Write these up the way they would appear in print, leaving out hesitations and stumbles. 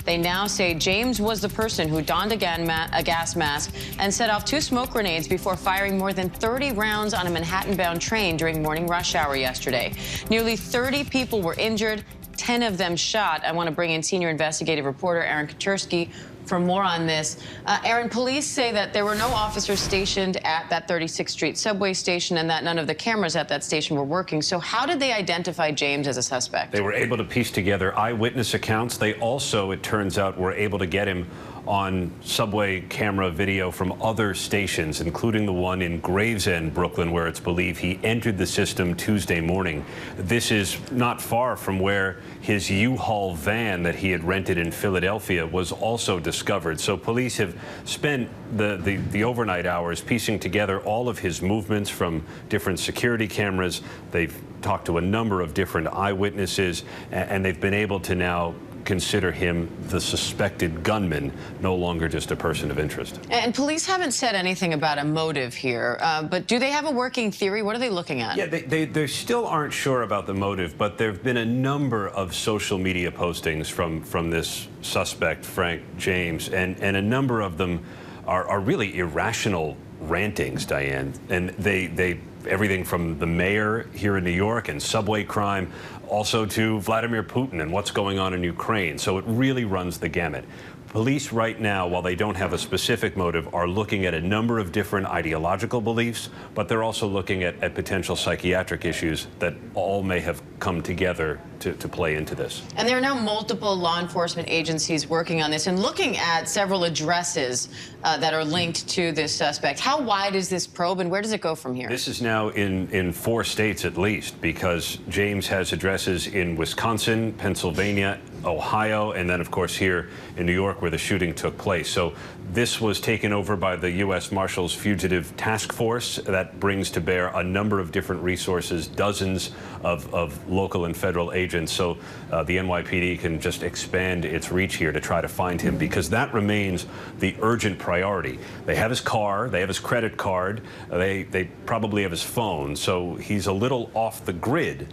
They now say James was the person who donned a gas mask and set off 2 smoke grenades before firing more than 30 rounds on a Manhattan-bound train during morning rush hour yesterday. Nearly 30 people were injured, 10 of them shot. I want to bring in senior investigative reporter Aaron Katursky for more on this. Aaron, police say that there were no officers stationed at that 36th Street subway station and that none of the cameras at that station were working. So how did they identify James as a suspect? They were able to piece together eyewitness accounts. They also, it turns out, were able to get him on subway camera video from other stations, including the one in Gravesend, Brooklyn, where it's believed he entered the system Tuesday morning. This is not far from where his U-Haul van that he had rented in Philadelphia was also discovered. So police have spent the overnight hours piecing together all of his movements from different security cameras. They've talked to a number of different eyewitnesses, and they've been able to now consider him the suspected gunman, no longer just a person of interest. And police haven't said anything about a motive here, but do they have a working theory? What are they looking at? Yeah, they still aren't sure about the motive, but there have been a number of social media postings from this suspect, Frank James, and a number of them are really irrational rantings, Diane. And they everything from the mayor here in New York and subway crime, also to Vladimir Putin and what's going on in Ukraine. So it really runs the gamut. Police right now, while they don't have a specific motive, are looking at a number of different ideological beliefs, but they're also looking at potential psychiatric issues that all may have come together to play into this. And there are now multiple law enforcement agencies working on this and looking at several addresses that are linked to this suspect. How wide is this probe and where does it go from here? This is now in 4 states at least, because James has addresses in Wisconsin, Pennsylvania, Ohio, and then, of course, here in New York where the shooting took place. So this was taken over by the U.S. Marshals Fugitive Task Force that brings to bear a number of different resources, dozens of local and federal agents. So the NYPD can just expand its reach here to try to find him, because that remains the urgent priority. They have his car, they have his credit card, they probably have his phone, so he's a little off the grid.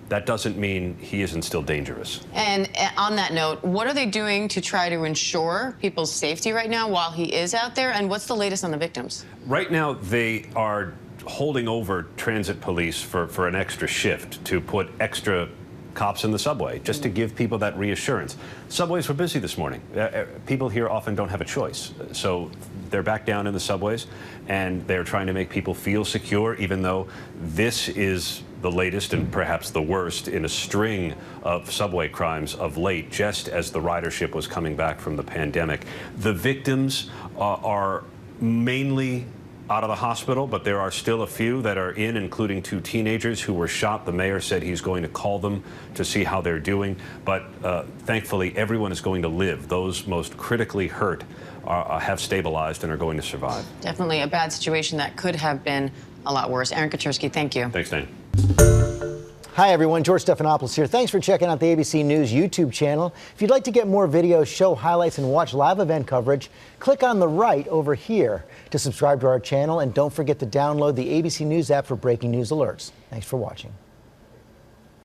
That doesn't mean he isn't still dangerous. And on that note, what are they doing to try to ensure people's safety right now while he is out there? And what's the latest on the victims? Right now, they are holding over transit police for an extra shift to put extra cops in the subway, just to give people that reassurance. Subways were busy this morning. People here often don't have a choice. So they're back down in the subways, and they're trying to make people feel secure, even though this is the latest and perhaps the worst in a string of subway crimes of late, just as the ridership was coming back from the pandemic. The victims are mainly out of the hospital, but there are still a few that are in, including 2 teenagers who were shot. The mayor said he's going to call them to see how they're doing. But thankfully, everyone is going to live. Those most critically hurt have stabilized and are going to survive. Definitely a bad situation that could have been a lot worse. Aaron Katursky, thank you. Thanks, Dan. Hi, everyone. George Stephanopoulos here. Thanks for checking out the ABC News YouTube channel. If you'd like to get more videos, show highlights, and watch live event coverage, click on the right over here to subscribe to our channel. And don't forget to download the ABC News app for breaking news alerts. Thanks for watching.